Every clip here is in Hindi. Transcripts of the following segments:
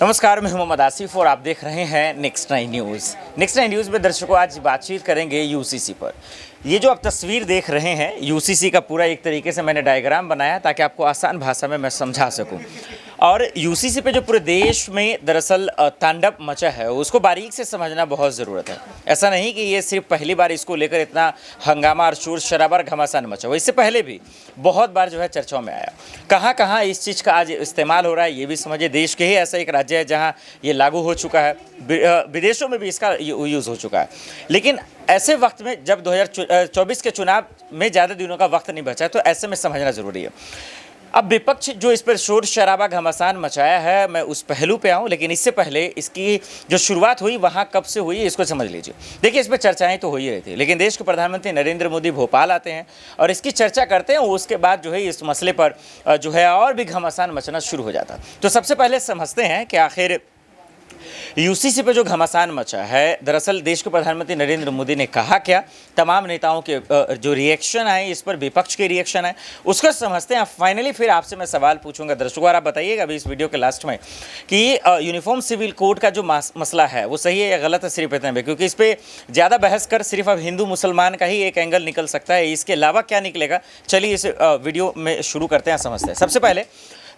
नमस्कार, मैं मोहम्मद आसिफ और आप देख रहे हैं next nine news. Next nine news में दर्शकों आज बातचीत करेंगे यूसीसी पर। ये जो आप तस्वीर देख रहे हैं यूसीसी का पूरा एक तरीके से मैंने डायग्राम बनाया ताकि आपको आसान भाषा में मैं समझा सकूं। और यूसीसी पे जो पूरे देश में दरअसल तांडव मचा है उसको बारीक से समझना बहुत ज़रूरत है। ऐसा नहीं कि ये सिर्फ पहली बार इसको लेकर इतना हंगामा और शोर शराबा और घमासान मचा हुआ, इससे पहले भी बहुत बार जो है चर्चाओं में आया। कहाँ कहाँ इस चीज़ का आज इस्तेमाल हो रहा है ये भी समझिए। देश के ही ऐसा एक राज्य है जहाँ ये लागू हो चुका है, विदेशों में भी इसका यूज़ हो चुका है। लेकिन ऐसे वक्त में जब 2024 के चुनाव में ज़्यादा दिनों का वक्त नहीं बचा, तो ऐसे में समझना ज़रूरी है। अब विपक्ष जो इस पर शोर शराबा घमासान मचाया है, मैं उस पहलू पे आऊँ, लेकिन इससे पहले इसकी जो शुरुआत हुई वहाँ कब से हुई इसको समझ लीजिए। देखिए, इस पर चर्चाएं तो हो ही रही थी, लेकिन देश के प्रधानमंत्री नरेंद्र मोदी भोपाल आते हैं और इसकी चर्चा करते हैं। उसके बाद जो है इस मसले पर जो है और भी घमासान मचना शुरू हो जाता। तो सबसे पहले समझते हैं कि आखिर यूसीसी पे जो घमासान मचा है, दरअसल देश के प्रधानमंत्री नरेंद्र मोदी ने कहा क्या, तमाम नेताओं के जो रिएक्शन आए, इस पर विपक्ष के रिएक्शन आए, उसको समझते हैं। फाइनली फिर आपसे मैं सवाल पूछूंगा दर्शकों, और आप बताइएगा अभी इस वीडियो के लास्ट में कि यूनिफॉर्म सिविल कोड का जो मसला है वो सही है या गलत है, सिर्फ इतना भी, क्योंकि इस पर ज़्यादा बहस कर सिर्फ अब हिंदू मुसलमान का ही एक एंगल निकल सकता है। इसके अलावा क्या निकलेगा, चलिए इस वीडियो में शुरू करते हैं, समझते हैं। सबसे पहले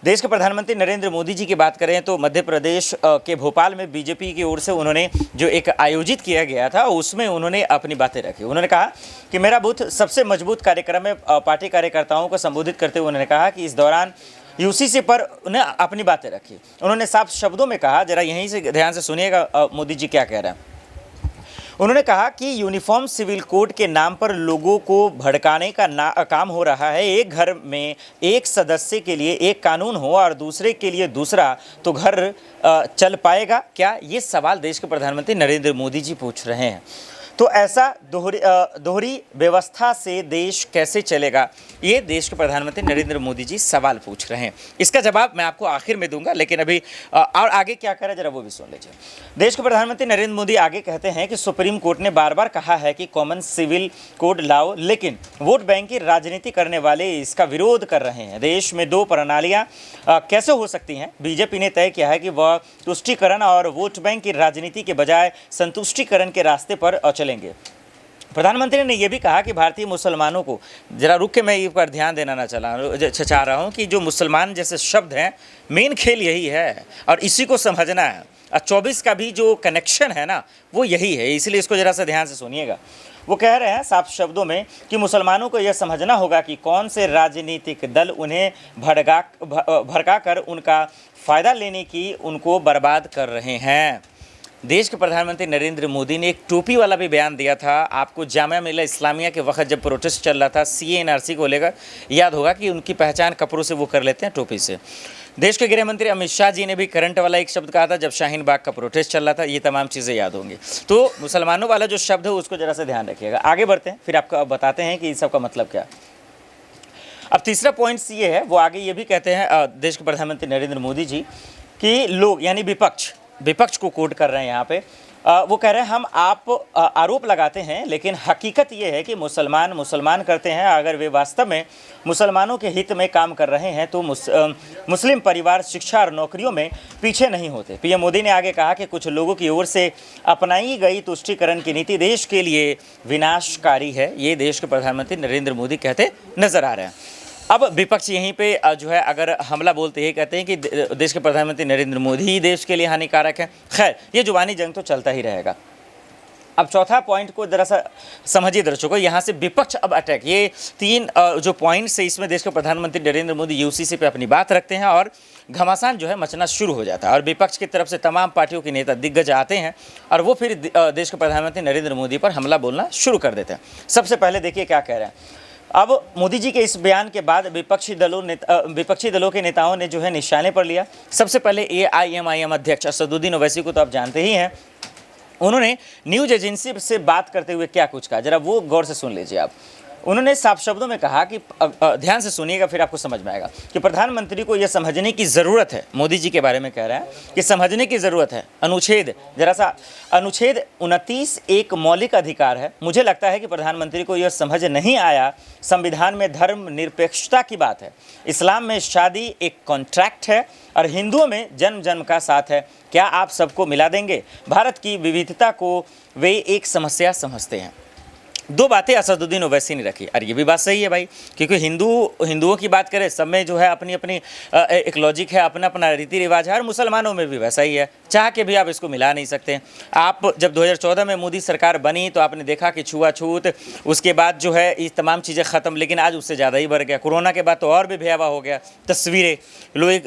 देश के प्रधानमंत्री नरेंद्र मोदी जी की बात करें तो मध्य प्रदेश के भोपाल में बीजेपी की ओर से उन्होंने जो एक आयोजित किया गया था उसमें उन्होंने अपनी बातें रखी। उन्होंने कहा कि मेरा बूथ सबसे मजबूत कार्यक्रम में पार्टी कार्यकर्ताओं को संबोधित करते हुए उन्होंने कहा कि इस दौरान यूसीसी पर उन्हें अपनी बातें रखी। उन्होंने साफ शब्दों में कहा, जरा यहीं से ध्यान से सुनिएगा मोदी जी क्या कह रहे हैं। उन्होंने कहा कि यूनिफॉर्म सिविल कोड के नाम पर लोगों को भड़काने का काम हो रहा है। एक घर में एक सदस्य के लिए एक कानून हो और दूसरे के लिए दूसरा, तो घर चल पाएगा क्या? ये सवाल देश के प्रधानमंत्री नरेंद्र मोदी जी पूछ रहे हैं। तो ऐसा दोहरी व्यवस्था से देश कैसे चलेगा, ये देश के प्रधानमंत्री नरेंद्र मोदी जी सवाल पूछ रहे हैं। इसका जवाब मैं आपको आखिर में दूंगा, लेकिन अभी और आगे क्या करें जरा वो भी सुन लीजिए। देश के प्रधानमंत्री नरेंद्र मोदी आगे कहते हैं कि सुप्रीम कोर्ट ने बार बार कहा है कि कॉमन सिविल कोड लाओ, लेकिन वोट बैंक की राजनीति करने वाले इसका विरोध कर रहे हैं। देश में दो प्रणालियाँ कैसे हो सकती हैं? बीजेपी ने तय किया है कि वह तुष्टीकरण और वोट बैंक की राजनीति के बजाय संतुष्टीकरण के रास्ते पर चलेंगे। प्रधानमंत्री ने यह भी कहा कि भारतीय मुसलमानों को, जरा रुक के मैं इस पर ध्यान देना ना चाह रहा हूँ कि जो मुसलमान जैसे शब्द हैं, मेन खेल यही है और इसी को समझना है। और 24 का भी जो कनेक्शन है ना, वो यही है, इसलिए इसको जरा सा ध्यान से सुनिएगा। वो कह रहे हैं साफ शब्दों में कि मुसलमानों को यह समझना होगा कि कौन से राजनीतिक दल उन्हें भड़का कर उनका फ़ायदा लेने की उनको बर्बाद कर रहे हैं। देश के प्रधानमंत्री नरेंद्र मोदी ने एक टोपी वाला भी बयान दिया था। आपको जामिया मिल्ला इस्लामिया के वक्त जब प्रोटेस्ट चल रहा था सीए एनआरसी को लेकर, याद होगा कि उनकी पहचान कपड़ों से वो कर लेते हैं, टोपी से। देश के गृह मंत्री अमित शाह जी ने भी करंट वाला एक शब्द कहा था जब शाहीन बाग का प्रोटेस्ट चल रहा था। ये तमाम चीज़ें याद होंगी। तो मुसलमानों वाला जो शब्द है उसको जरा सा ध्यान रखिएगा। आगे बढ़ते हैं, फिर आपको बताते हैं कि इन सब का मतलब क्या। अब तीसरा पॉइंट्स ये है, वो आगे ये भी कहते हैं देश के प्रधानमंत्री नरेंद्र मोदी जी कि लोग यानी विपक्ष को कोट कर रहे हैं यहाँ पे। वो कह रहे हैं हम आप आरोप लगाते हैं, लेकिन हकीकत ये है कि मुसलमान करते हैं। अगर वे वास्तव में मुसलमानों के हित में काम कर रहे हैं तो मुस्लिम परिवार शिक्षा और नौकरियों में पीछे नहीं होते। पीएम मोदी ने आगे कहा कि कुछ लोगों की ओर से अपनाई गई तुष्टीकरण की नीति देश के लिए विनाशकारी है। ये देश के प्रधानमंत्री नरेंद्र मोदी कहते नजर आ रहे हैं। अब विपक्ष यहीं पे जो है अगर हमला बोलते ही कहते हैं कि देश के प्रधानमंत्री नरेंद्र मोदी ही देश के लिए हानिकारक है। खैर, ये जुबानी जंग तो चलता ही रहेगा। अब चौथा पॉइंट को जरा सा समझिए दर्शकों, यहाँ से विपक्ष अब अटैक, ये तीन जो पॉइंट्स है इसमें देश के प्रधानमंत्री नरेंद्र मोदी यूसीसी पे अपनी बात रखते हैं और घमासान जो है मचना शुरू हो जाता है। और विपक्ष की तरफ से तमाम पार्टियों के नेता दिग्गज आते हैं और वो फिर देश के प्रधानमंत्री नरेंद्र मोदी पर हमला बोलना शुरू कर देते हैं। सबसे पहले देखिए क्या कह रहे हैं। अब मोदी जी के इस बयान के बाद विपक्षी दलों के नेताओं ने जो है निशाने पर लिया। सबसे पहले एआईएमआईएम अध्यक्ष असदुद्दीन ओवैसी को तो आप जानते ही हैं। उन्होंने न्यूज़ एजेंसी से बात करते हुए क्या कुछ कहा, जरा वो गौर से सुन लीजिए आप। उन्होंने साफ शब्दों में कहा कि ध्यान से सुनिएगा फिर आपको समझ में आएगा कि प्रधानमंत्री को यह समझने की ज़रूरत है, मोदी जी के बारे में कह रहे हैं कि समझने की ज़रूरत है अनुच्छेद 29 एक मौलिक अधिकार है। मुझे लगता है कि प्रधानमंत्री को यह समझ नहीं आया संविधान में धर्म निरपेक्षता की बात है, इस्लाम में शादी एक कॉन्ट्रैक्ट है और हिंदुओं में जन्म जन्म का साथ है। क्या आप सबको मिला देंगे? भारत की विविधता को वे एक समस्या समझते हैं। दो बातें असदुद्दीन ओवैसी ने रखी और ये भी बात सही है भाई, क्योंकि हिंदुओं की बात करें सब में जो है अपनी अपनी एक लॉजिक है, अपना अपना रीति रिवाज है और मुसलमानों में भी वैसा ही है। चाह के भी आप इसको मिला नहीं सकते। आप जब 2014 में मोदी सरकार बनी तो आपने देखा कि छुआछूत, उसके बाद जो है ये तमाम चीज़ें ख़त्म, लेकिन आज उससे ज़्यादा ही बढ़ गया। कोरोना के बाद तो और भी भयावह हो गया। तस्वीरें,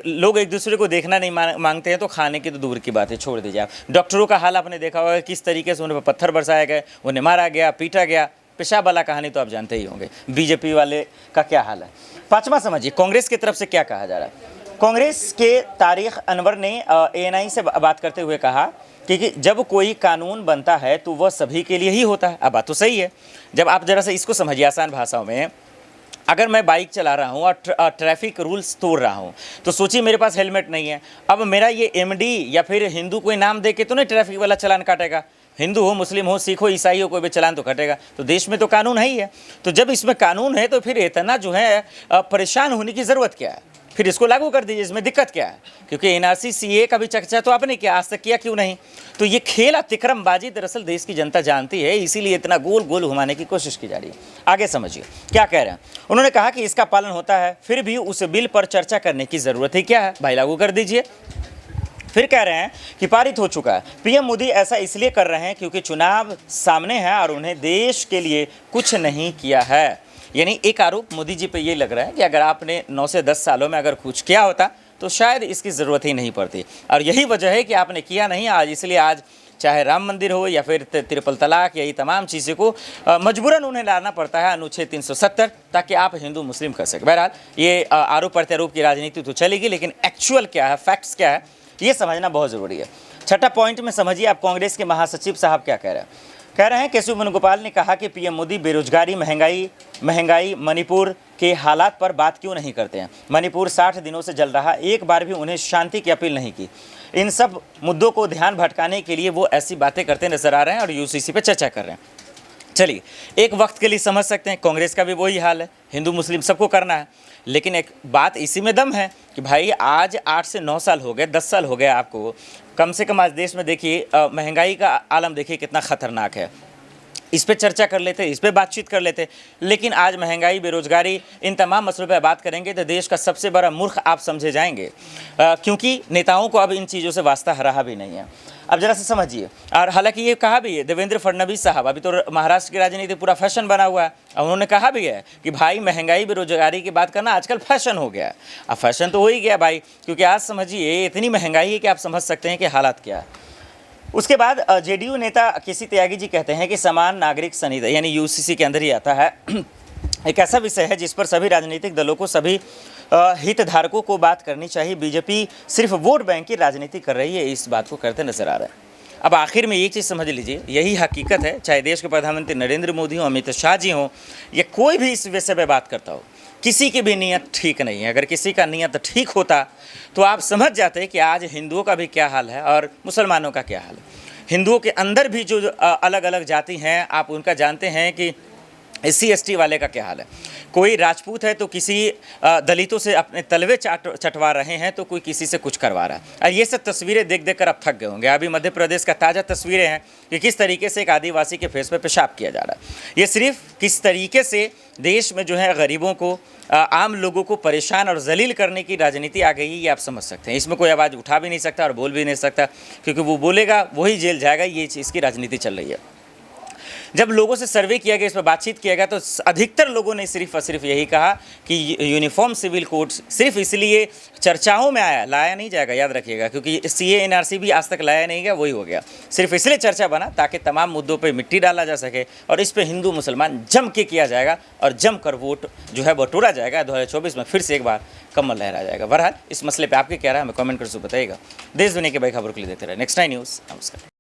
लोग एक दूसरे को देखना नहीं मांगते हैं तो खाने की तो दूर की बात है, छोड़ दीजिए आप। डॉक्टरों का हाल आपने देखा होगा किस तरीके से उन पर पत्थर बरसाए गए, उन्हें मारा गया, पीटा गया। पेशाब वाला कहानी तो आप जानते ही होंगे। बीजेपी वाले का क्या हाल है। पांचवा समझिए कांग्रेस की तरफ से क्या कहा जा रहा है। कांग्रेस के तारिक अनवर ने ANI से बात करते हुए कहा कि जब कोई कानून बनता है तो वह सभी के लिए ही होता है। अब बात तो सही है। जब आप जरा सा इसको समझिए आसान भाषाओं में, अगर मैं बाइक चला रहा हूँ और ट्रैफिक रूल्स तोड़ रहा हूँ तो सोचिए मेरे पास हेलमेट नहीं है, अब मेरा ये MD या फिर हिंदू कोई नाम दे के तो नहीं ट्रैफिक वाला चालान काटेगा। हिंदू हो, मुस्लिम हो, सिख हो, ईसाई हो, कोई भी चलान तो कटेगा। तो देश में तो कानून है ही है। तो जब इसमें कानून है तो फिर इतना जो है परेशान होने की ज़रूरत क्या है? फिर इसको लागू कर दीजिए, इसमें दिक्कत क्या है? क्योंकि NRC CA का भी चर्चा तो आपने किया, आज तक किया क्यों नहीं? तो ये खेल अतिक्रमबाजी दरअसल देश की जनता जानती है, इसीलिए इतना गोल गोल घुमाने की कोशिश की जा रही है। आगे समझिए क्या कह रहे हैं। उन्होंने कहा कि इसका पालन होता है, फिर भी उस बिल पर चर्चा करने की ज़रूरत ही क्या है? भाई लागू कर दीजिए। फिर कह रहे हैं कि पारित हो चुका है। PM मोदी ऐसा इसलिए कर रहे हैं क्योंकि चुनाव सामने है और उन्हें देश के लिए कुछ नहीं किया है। यानी एक आरोप मोदी जी पे ये लग रहा है कि अगर आपने 9 से 10 सालों में अगर कुछ किया होता तो शायद इसकी ज़रूरत ही नहीं पड़ती, और यही वजह है कि आपने किया नहीं आज, इसलिए आज चाहे राम मंदिर हो या फिर ट्रिपल तलाक, यही तमाम चीज़ों को मजबूरन उन्हें लाना पड़ता है अनुच्छेद 370 ताकि आप हिंदू मुस्लिम कर सकें। बहरहाल ये आरोप प्रत्यारोप की राजनीति तो चलेगी, लेकिन एक्चुअल क्या है, फैक्ट्स क्या है, ये समझना बहुत ज़रूरी है। छठा पॉइंट में समझिए आप कांग्रेस के महासचिव साहब क्या कह रहे हैं। कह रहे हैं केशव वेणुगोपाल ने कहा कि PM मोदी बेरोजगारी, महंगाई, मणिपुर के हालात पर बात क्यों नहीं करते हैं। मणिपुर 60 दिनों से जल रहा, एक बार भी उन्हें शांति की अपील नहीं की। इन सब मुद्दों को ध्यान भटकाने के लिए वो ऐसी बातें करते नजर आ रहे हैं और UCC पे चर्चा कर रहे हैं। चलिए एक वक्त के लिए समझ सकते हैं कांग्रेस का भी वही हाल है, हिंदू मुस्लिम सबको करना है। लेकिन एक बात इसी में दम है कि भाई आज 8 से 9 साल हो गए, 10 साल हो गए आपको, कम से कम आज देश में देखिए महंगाई का आलम देखिए कितना ख़तरनाक है। इस पे चर्चा कर लेते, इस पे बातचीत कर लेते, लेकिन आज महंगाई, बेरोजगारी, इन तमाम मसलों पे बात करेंगे तो देश का सबसे बड़ा मूर्ख आप समझे जाएंगे, क्योंकि नेताओं को अब इन चीज़ों से वास्ता रहा भी नहीं है। अब जरा से समझिए। और हालांकि ये कहा भी है देवेंद्र फडणवीस साहब, अभी तो महाराष्ट्र की राजनीति पूरा फैशन बना हुआ है, और उन्होंने कहा भी है कि भाई महंगाई, बेरोजगारी की बात करना आजकल फैशन हो गया है। अब फैशन तो हो ही गया भाई, क्योंकि आज समझिए इतनी महंगाई है कि आप समझ सकते हैं कि हालात क्या है। उसके बाद JDU नेता KC त्यागी जी कहते हैं कि समान नागरिक संहिता यानी UCC के अंदर ही आता है, एक ऐसा विषय है जिस पर सभी राजनीतिक दलों को, सभी हितधारकों को बात करनी चाहिए। बीजेपी सिर्फ वोट बैंक की राजनीति कर रही है, इस बात को करते नजर आ रहा है। अब आखिर में एक चीज़ समझ लीजिए, यही हकीकत है, चाहे देश के प्रधानमंत्री नरेंद्र मोदी हो, अमित शाह जी हों, या कोई भी इस विषय पर बात करता हो, किसी की भी नीयत ठीक नहीं है। अगर किसी का नीयत ठीक होता तो आप समझ जाते कि आज हिंदुओं का भी क्या हाल है और मुसलमानों का क्या हाल है। हिंदुओं के अंदर भी जो अलग अलग जाति हैं, आप उनका जानते हैं कि SC ST वाले का क्या हाल है। कोई राजपूत है तो किसी दलितों से अपने तलवे चटवा रहे हैं, तो कोई किसी से कुछ करवा रहा है। और ये सब तस्वीरें देख देख कर अब थक गए होंगे। अभी मध्य प्रदेश का ताज़ा तस्वीरें हैं कि किस तरीके से एक आदिवासी के फेस पे पेशाब किया जा रहा है। ये सिर्फ किस तरीके से देश में जो है गरीबों को, आम लोगों को परेशान और जलील करने की राजनीति आ गई है, ये आप समझ सकते हैं। इसमें कोई आवाज़ उठा भी नहीं सकता और बोल भी नहीं सकता, क्योंकि वो बोलेगा वही जेल जाएगा। ये इसकी राजनीति चल रही है। जब लोगों से सर्वे किया गया, इस पर बातचीत किया गया, तो अधिकतर लोगों ने सिर्फ और सिर्फ यही कहा कि यूनिफॉर्म सिविल कोड सिर्फ इसलिए चर्चाओं में आया, लाया नहीं जाएगा, याद रखिएगा, क्योंकि CA NRC भी आज तक लाया नहीं गया, वही हो गया। सिर्फ इसलिए चर्चा बना ताकि तमाम मुद्दों पे मिट्टी डाला जा सके, और इस पे हिंदू मुसलमान जम के किया जाएगा और जम कर वोट जो है बटोरा जाएगा। 2024 में फिर से एक बार कमल लहरा जाएगा। बहरहाल इस मसले पर आपके क्या रहा है हमें कमेंट कर बताइएगा। देश दुनिया की बड़ी खबरों के लिए देखते रहे नेक्स्ट 9 न्यूज़। नमस्कार।